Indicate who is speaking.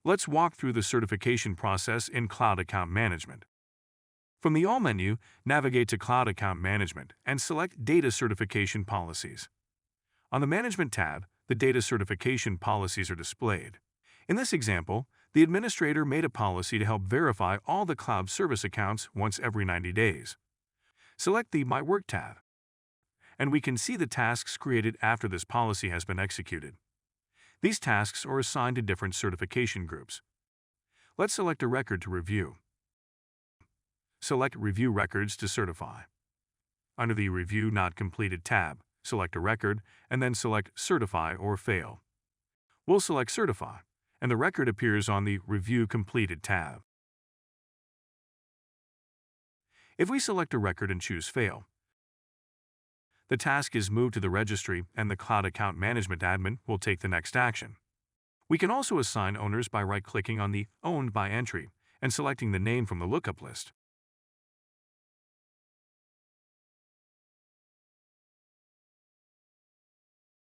Speaker 1: Let's walk through the certification process in Cloud Account Management. From the All menu, navigate to Cloud Account Management and select Data Certification Policies. On the Management tab, the data certification policies are displayed. In this example, the administrator made a policy to help verify all the cloud service accounts once every 90 days. Select the My Work tab, and we can see the tasks created after this policy has been executed. These tasks are assigned to different certification groups. Let's select a record to review. Select Review Records to certify. Under the Review Not Completed tab, select a record and then select Certify or Fail. We'll select Certify, and the record appears on the Review Completed tab. If we select a record and choose Fail, the task is moved to the registry and the Cloud Account Management admin will take the next action. We can also assign owners by right-clicking on the Owned by entry and selecting the name from the lookup list.